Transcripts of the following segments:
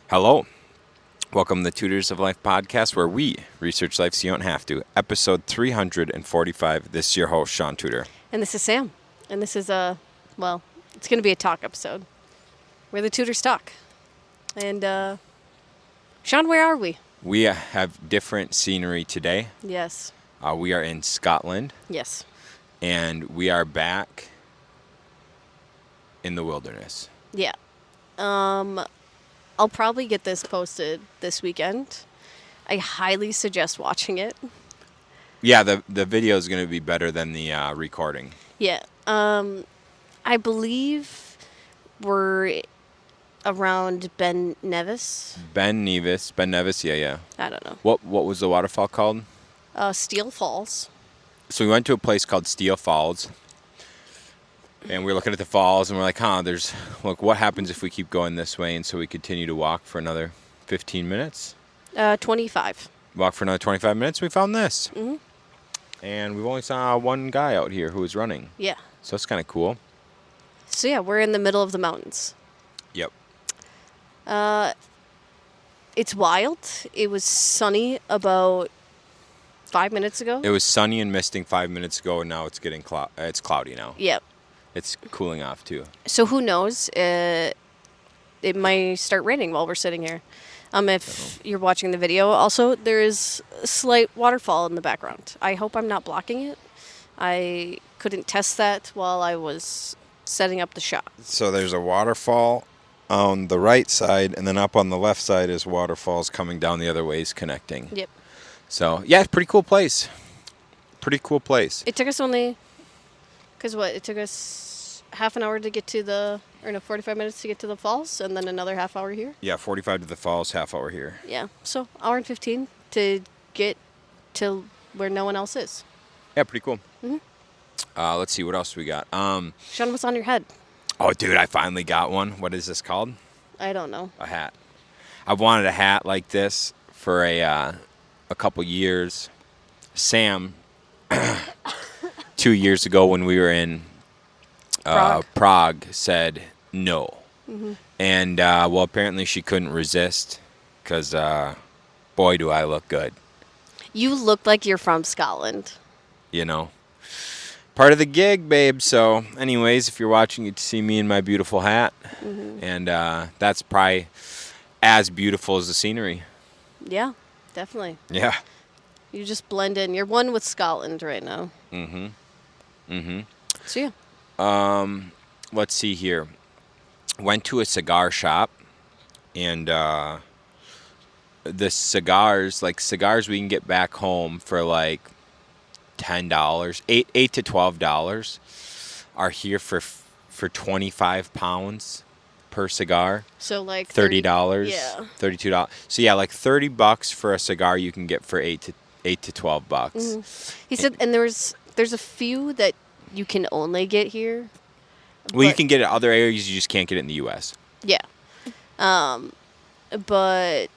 Hello. Welcome to the Tutors of Life podcast, where we research life so you don't have to. Episode 345. This is your host, Shaun Tutor. And this is Sam. And this is it's going to be a talk episode where the tutors talk. And, Shaun, where are we? We have different scenery today. Yes. We are in Scotland, Yes. and we are back in the wilderness. Yeah. I'll probably get this posted this weekend. I highly suggest watching it. Yeah, the video is going to be better than the recording. Yeah. I believe we're around Ben Nevis. Ben Nevis, yeah. I don't know. What was the waterfall called? Steel Falls. So we went to a place called Steel Falls, and we were looking at the falls, and we're like, look, what happens if we keep going this way? And so we continue to walk for another 15 minutes. 25. Walk for another 25 minutes, we found this. Mm-hmm. And we've only saw one guy out here who was running. Yeah. So that's kind of cool. So, yeah, we're in the middle of the mountains. Yep. It's wild. It was sunny about 5 minutes ago. It was sunny and misting 5 minutes ago, and now it's getting it's cloudy now. Yep. It's cooling off, too. So who knows? It might start raining while we're sitting here. If you're watching the video, also, there is a slight waterfall in the background. I hope I'm not blocking it. I couldn't test that while I was setting up the shot. So there's a waterfall on the right side, and then up on the left side is waterfalls Coming down the other ways, connecting. Yep. So, yeah, pretty cool place. Pretty cool place. It took us it took us half an hour to get to 45 minutes to get to the falls, and then another half hour here. Yeah, 45 to the falls, half hour here. Yeah, so hour and 15 to get to where no one else is. Yeah, pretty cool. Mm-hmm. Let's see, what else we got? Shaun, what's on your head? Oh, dude, I finally got one. What is this called? I don't know. A hat. I've wanted a hat like this for a couple years. Sam, 2 years ago when we were in Prague, said no. Mm-hmm. And, apparently she couldn't resist because, boy, do I look good. You look like you're from Scotland. You know. Part of the gig, babe. So, anyways, if you're watching, you get to see me in my beautiful hat. Mm-hmm. And that's probably as beautiful as the scenery. Yeah, definitely. Yeah. You just blend in. You're one with Scotland right now. Mm-hmm. Mm-hmm. So, yeah. Let's see here. Went to a cigar shop, and the cigars we can get back home for like $10, $8 to $12, are here for 25 pounds per cigar. So like $30. Yeah. $32. So yeah, like $30 for a cigar you can get for $8 to $12. Mm-hmm. He said, and there's a few that you can only get here. Well, you can get it in other areas, you just can't get it in the U.S. Yeah. But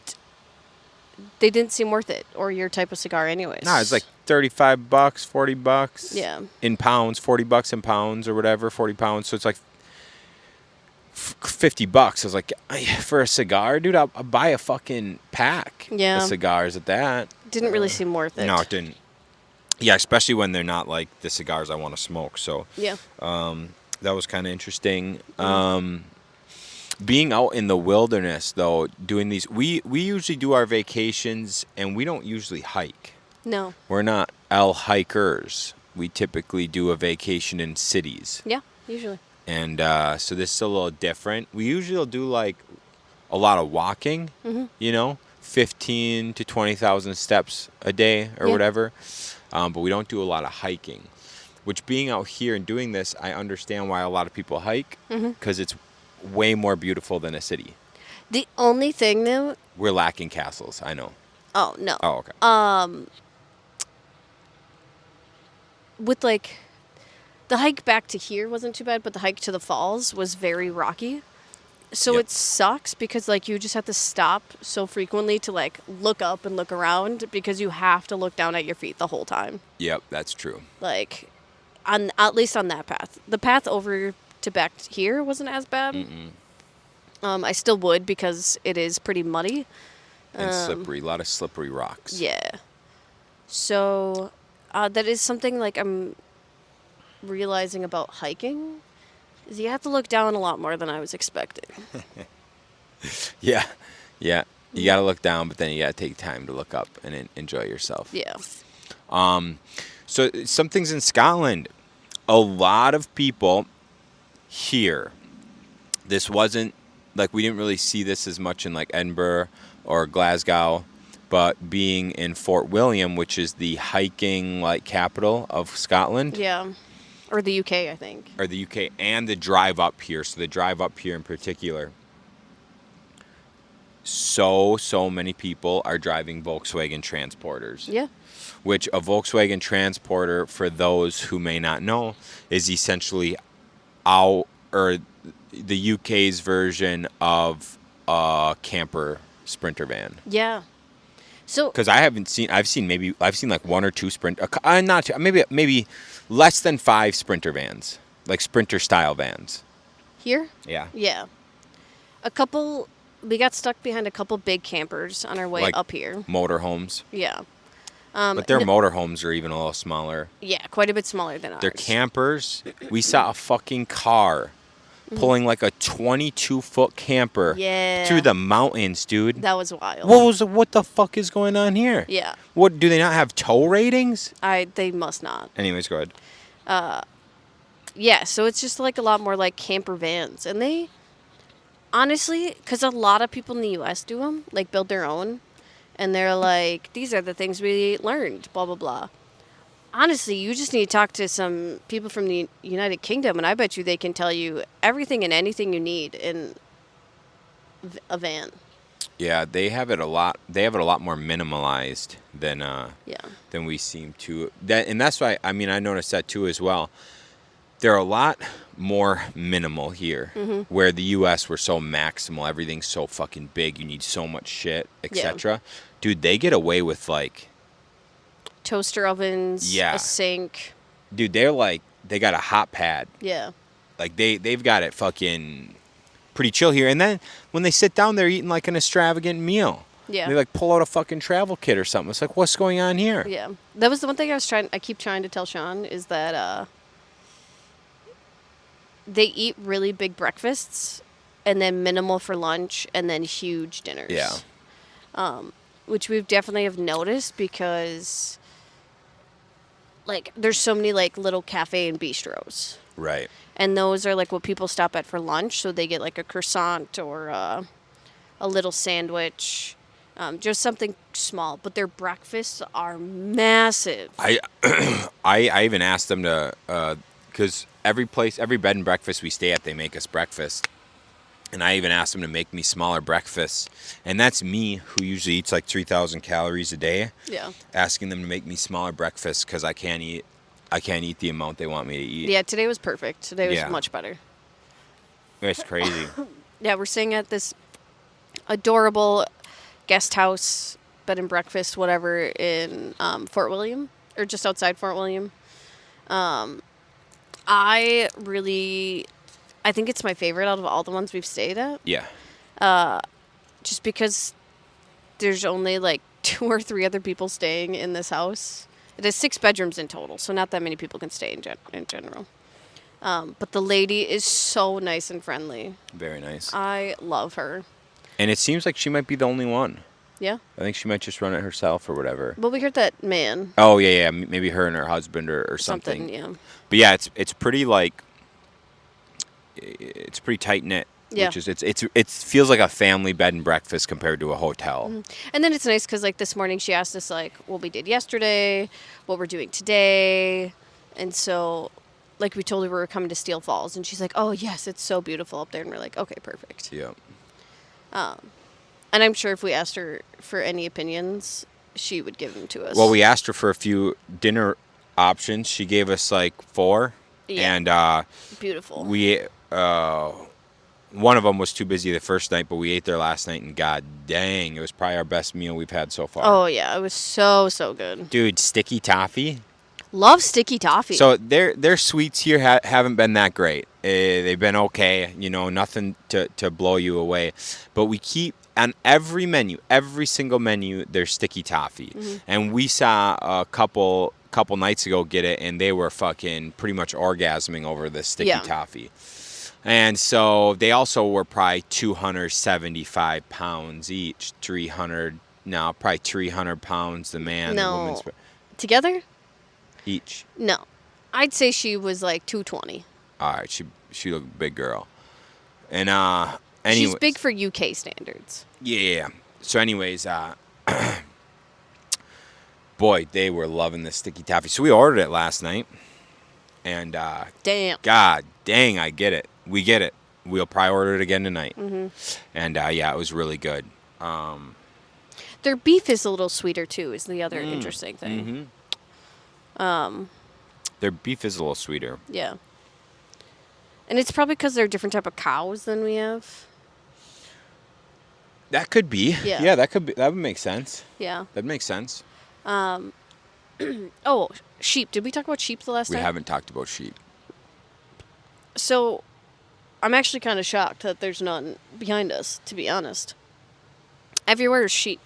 they didn't seem worth it, or your type of cigar anyways. No, it's like $35, $40. Yeah. In pounds, $40 in pounds or whatever, 40 pounds. So it's like $50. I was like, for a cigar, dude, I'll buy a fucking pack of cigars at that. Didn't really seem worth it. No, it didn't. Yeah, especially when they're not like the cigars I want to smoke. So yeah. That was kind of interesting. Being out in the wilderness, though, doing these, we usually do our vacations, and we don't usually hike. No. We're not hikers. We typically do a vacation in cities. Yeah, usually. And so this is a little different. We usually do like a lot of walking, 15 to 20,000 steps a day or whatever. But we don't do a lot of hiking. Which, being out here and doing this, I understand why a lot of people hike, because it's way more beautiful than a city. The only thing, though... We're lacking castles, I know. Oh, no. Oh, okay. With, like, the hike back to here wasn't too bad, but the hike to the falls was very rocky. So it sucks because, like, you just have to stop so frequently to, like, look up and look around because you have to look down at your feet the whole time. Yep, that's true. Like... at least on that path. The path over to back here wasn't as bad. Mm-mm. I still would because it is pretty muddy. And slippery. A lot of slippery rocks. Yeah. So that is something like I'm realizing about hiking is you have to look down a lot more than I was expecting. Yeah. Yeah. You got to look down, but then you got to take time to look up and enjoy yourself. Yeah. So some things in Scotland, a lot of people here, this wasn't, like we didn't really see this as much in like Edinburgh or Glasgow, but being in Fort William, which is the hiking like capital of Scotland. Yeah. Or the UK, I think. Or the UK, and the drive up here. So the drive up here in particular. So many people are driving Volkswagen Transporters. Yeah. Which a Volkswagen Transporter, for those who may not know, is essentially the UK's version of a camper Sprinter van. Yeah. So Because I've seen like one or two not two, maybe less than 5 Sprinter vans, like Sprinter style vans. here? Yeah. Yeah. We got stuck behind a couple big campers on our way Like up here. motorhomes. Yeah. But their motorhomes are even a little smaller. Yeah, quite a bit smaller than ours. They're campers. We saw a fucking car pulling like a 22-foot camper Yeah. through the mountains, dude. That was wild. What the fuck is going on here? Yeah. What, do they not have tow ratings? They must not. Anyways, go ahead. Yeah, so it's just like a lot more like camper vans. And they, honestly, because a lot of people in the U.S. do them, like build their own. And they're like, these are the things we learned, blah, blah, blah. Honestly, you just need to talk to some people from the United Kingdom, and I bet you they can tell you everything and anything you need in a van. Yeah, they have it a lot. They have it a lot more minimalized than Yeah. than we seem to. And that's why I noticed that too as well. They're a lot more minimal here, where the U.S. we're so maximal. Everything's so fucking big. You need so much shit, etc. Dude, they get away with like Toaster ovens, Yeah. a sink. Dude, they got a hot pad. Yeah. Like they've got it fucking pretty chill here. And then when they sit down, they're eating like an extravagant meal. Yeah. They like pull out a fucking travel kit or something. It's like, what's going on here? Yeah. That was the one thing I keep trying to tell Shaun is that they eat really big breakfasts and then minimal for lunch and then huge dinners. Yeah. Which we've definitely have noticed because like there's so many like little cafe and bistros. Right. And those are like what people stop at for lunch, so they get like a croissant or a little sandwich. Just something small, but their breakfasts are massive. I even asked them to, because every bed and breakfast we stay at, they make us breakfast. And I even asked them to make me smaller breakfasts. And that's me, who usually eats like 3,000 calories a day. Yeah. Asking them to make me smaller breakfasts because I can't eat the amount they want me to eat. Yeah, today was perfect. Today was Yeah. much better. It's crazy. Yeah, we're staying at this adorable guest house, bed and breakfast, whatever, in Fort William, or just outside Fort William. I think it's my favorite out of all the ones we've stayed at, Yeah. just because there's only like 2 or 3 other people staying in this house. It has 6 bedrooms in total, so not that many people can stay in general. But the lady is so nice and friendly. Very nice. I love her. And it seems like she might be the only one. Yeah. I think she might just run it herself or whatever. Well, we heard that man. Oh, yeah. Maybe her and her husband or something. Yeah. But yeah, it's pretty like, it's pretty tight knit. Yeah. Which is it feels like a family bed and breakfast compared to a hotel. Mm-hmm. And then it's nice because like this morning she asked us like what we did yesterday, what we're doing today, and so like we told her we were coming to Steel Falls, and she's like, "Oh yes, it's so beautiful up there," and we're like, "Okay, perfect." Yeah. And I'm sure if we asked her for any opinions, she would give them to us. Well, we asked her for a few dinner options. She gave us like 4, Yeah. and Beautiful. we one of them was too busy the first night, but we ate there last night, and god dang, it was probably our best meal we've had so far. Oh yeah, it was so good. Dude, sticky toffee. Love sticky toffee. So their sweets here haven't been that great. They've been okay, nothing to blow you away. But we keep on every menu, every single menu, there's sticky toffee. And we saw a couple nights ago get it, and they were fucking pretty much orgasming over the sticky toffee. And so they also were probably 275 pounds each, probably 300 pounds, the man, the woman's. Together? Each. No. I'd say she was like 220. All right, she looked a big girl. And she's big for UK standards. Yeah. So anyways, boy, they were loving the sticky toffee. So we ordered it last night. And damn. God dang, I get it. We get it. We'll probably order it again tonight. And it was really good. Their beef is a little sweeter too, is the other interesting thing. Their beef is a little sweeter. Yeah. And it's probably because they're a different type of cows than we have. That could be. Yeah. That would make sense. Yeah. That makes sense. Oh, sheep. Did we talk about sheep the last time? We haven't talked about sheep. So, I'm actually kind of shocked that there's none behind us, to be honest. Everywhere is sheep.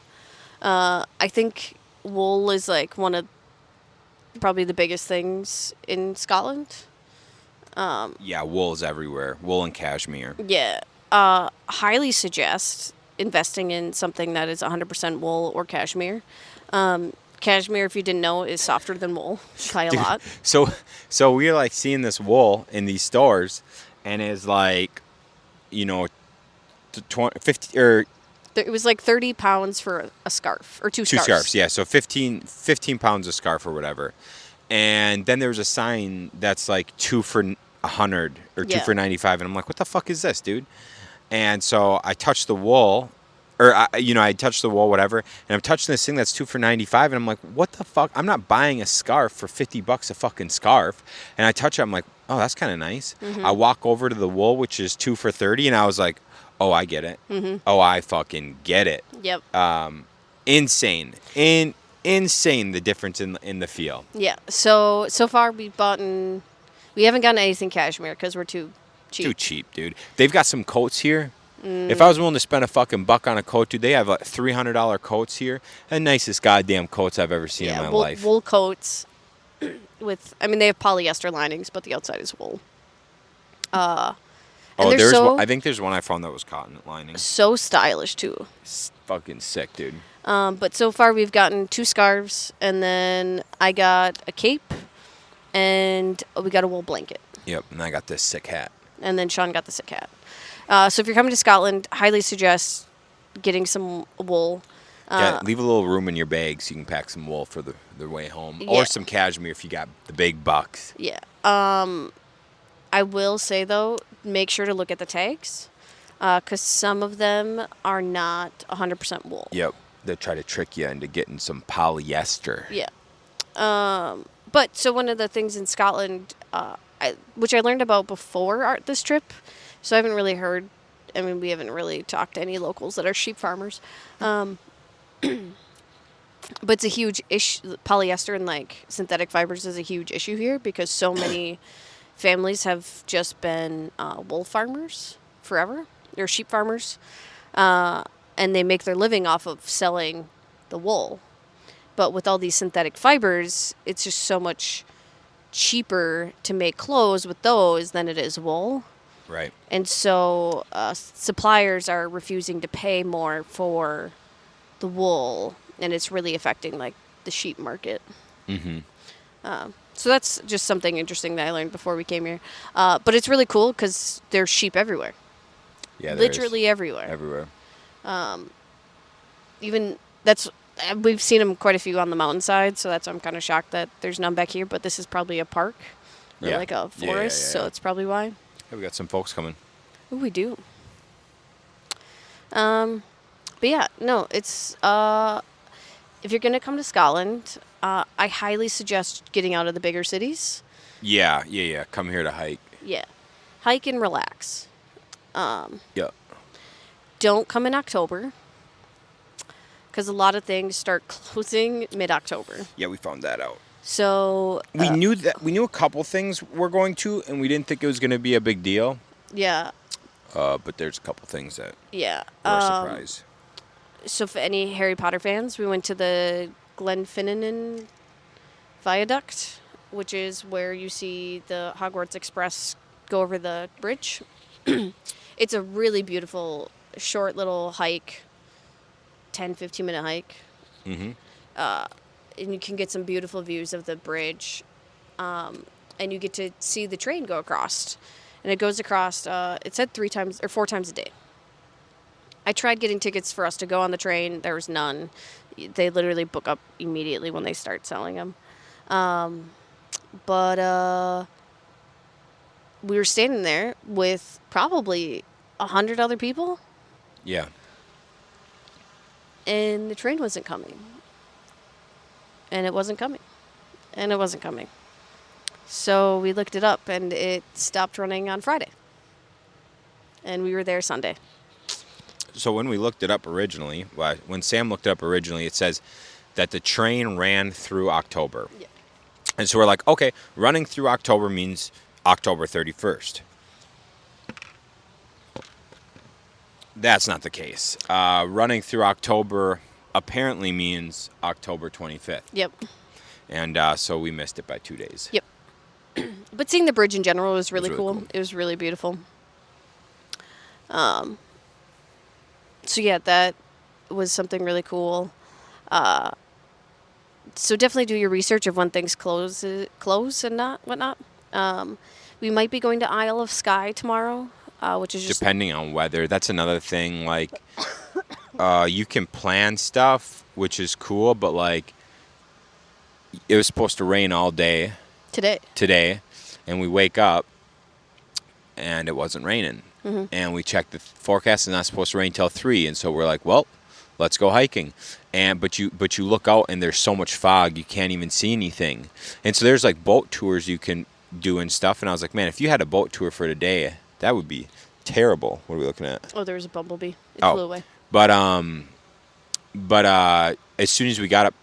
I think wool is like one of probably the biggest things in Scotland. Yeah, wool is everywhere. Wool and cashmere. Yeah. Highly suggest investing in something that is 100% wool or cashmere. Cashmere, if you didn't know, is softer than wool by a lot. So we're like seeing this wool in these stores, and it's like, 50 or. It was like 30 pounds for a scarf or two scarves. Two scarves, yeah. So 15 pounds a scarf or whatever. And then there was a sign that's like 2 for 100 or 2 for 95. And I'm like, what the fuck is this, dude? And so I touched the wool, or, I touched the wool, whatever. And I'm touching this thing that's 2 for 95. And I'm like, what the fuck? I'm not buying a scarf for $50 a fucking scarf. And I touch it. I'm like, oh, that's kind of nice. I walk over to the wool, which is 2 for 30. And I was like, oh, I get it. Oh, I fucking get it. Yep. Insane. Insane the difference in the feel. Yeah. So far we haven't gotten anything cashmere because we're too cheap. Too cheap, dude. They've got some coats here. If I was willing to spend a fucking buck on a coat, dude, they have like $300 coats here. The nicest goddamn coats I've ever seen in my life. Wool coats they have polyester linings, but the outside is wool. I think there's one I found that was cotton lining. So stylish too. It's fucking sick, dude. But so far we've gotten 2 scarves, and then I got a cape, and we got a wool blanket. Yep, and I got this sick hat. And then Shaun got the sick hat. So if you're coming to Scotland, highly suggest getting some wool. Leave a little room in your bag so you can pack some wool for the way home, or some cashmere if you got the big bucks. Yeah. I will say though, make sure to look at the tags, because some of them are not 100% wool. Yep. They try to trick you into getting some polyester. Yeah. But so one of the things in Scotland, which I learned about before this trip, so I haven't really heard. We haven't really talked to any locals that are sheep farmers. But it's a huge issue. Polyester and like synthetic fibers is a huge issue here because so many families have just been wool farmers forever. They're sheep farmers. And they make their living off of selling the wool. But with all these synthetic fibers, it's just so much cheaper to make clothes with those than it is wool. Right. And so suppliers are refusing to pay more for the wool, and it's really affecting like the sheep market. So that's just something interesting that I learned before we came here. But it's really cool because there's sheep everywhere. Yeah, literally everywhere. Everywhere. We've seen them quite a few on the mountainside, so I'm kind of shocked that there's none back here. But this is probably a park, or like a forest, so it's probably why. Yeah, we got some folks coming. Oh, we do. But yeah, no, it's if you're gonna come to Scotland, I highly suggest getting out of the bigger cities. Yeah. Come here to hike. Yeah, hike and relax. Yeah. Don't come in October, because a lot of things start closing mid-October. Yeah, we found that out. So We knew a couple things we're going to, and we didn't think it was going to be a big deal. yeah, But there's a couple things that yeah. were a surprise. So for any Harry Potter fans, we went to the Glenfinnan Viaduct, which is where you see the Hogwarts Express go over the bridge. It's a really beautiful, short little hike, 10, 15-minute hike. Mm-hmm. And you can get some beautiful views of the bridge. And you get to see the train go across. And it goes across, it said 4 times a day. I tried getting tickets for us to go on the train. There was none. They literally book up immediately when they start selling them. But we were standing there with probably 100 other people, Yeah. and the train wasn't coming. And it wasn't coming. And it wasn't coming. So we looked it up, and it stopped running on Friday. And we were there Sunday. So when we looked it up originally, when Sam looked it up originally, it says that the train ran through October. Yeah. And so we're like, okay, running through October means October 31st. That's not the case. Running through October apparently means October 25th. Yep. And so we missed it by 2 days. Yep. But seeing the bridge in general was really, really cool. cool. It was really beautiful. So yeah, that was something really cool. So definitely do your research of when things close and not whatnot. We might be going to Isle of Skye tomorrow, which is just Depending on weather. That's another thing. Like, you can plan stuff, which is cool, but like, it was supposed to rain all day today. and we wake up and it wasn't raining. Mm-hmm. And we checked the forecast, and it's not supposed to rain till 3. And so we're like, well, let's go hiking. But you look out and there's so much fog you can't even see anything. And so there's like boat tours you can do and stuff. And I was like, man, if you had a boat tour for today, that would be terrible. What are we looking at? Oh, there was a bumblebee. It Oh. flew away. But as soon as we got up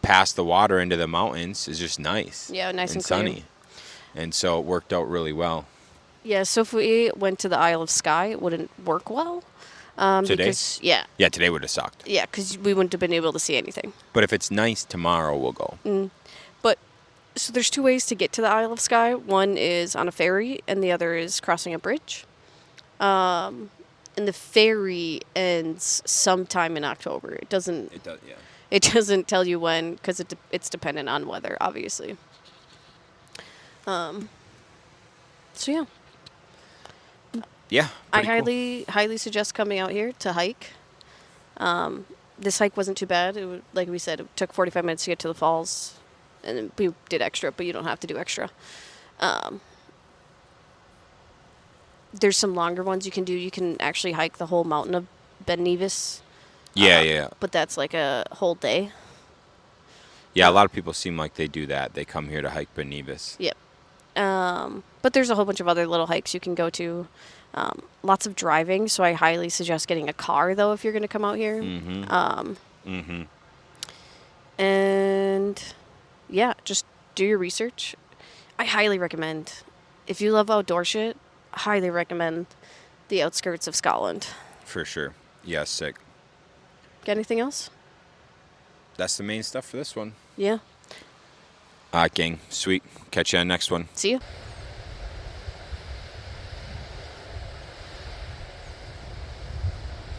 past the water into the mountains, it's just nice. Yeah, nice and sunny. clear. And so it worked out really well. Yeah, so if we went to the Isle of Skye, it wouldn't work well. Today? Because, yeah, Today would have sucked. yeah, because we wouldn't have been able to see anything. But if it's nice tomorrow, we'll go. But so there's 2 ways to get to the Isle of Skye. One is on a ferry, and the other is crossing a bridge. And the ferry ends sometime in October. It doesn't. It does, yeah. It doesn't tell you when, because it's dependent on weather, obviously. So yeah, Yeah. I pretty cool. highly suggest coming out here to hike. This hike wasn't too bad. Like we said, it took 45 minutes to get to the falls, and then we did extra, but you don't have to do extra. There's some longer ones you can do. You can actually hike the whole mountain of Ben Nevis. Yeah. But that's like a whole day. Yeah, a lot of people seem like they do that. They come here to hike Ben Nevis. Yep. But there's a whole bunch of other little hikes you can go to. Lots of driving, so I highly suggest getting a car, though, if you're going to come out here. And, yeah, just do your research. I highly recommend, if you love outdoor shit, highly recommend the outskirts of Scotland. For sure. Yeah, sick. Got anything else? That's the main stuff for this one. Yeah. All right, gang. Sweet. Catch you on the next one. See you.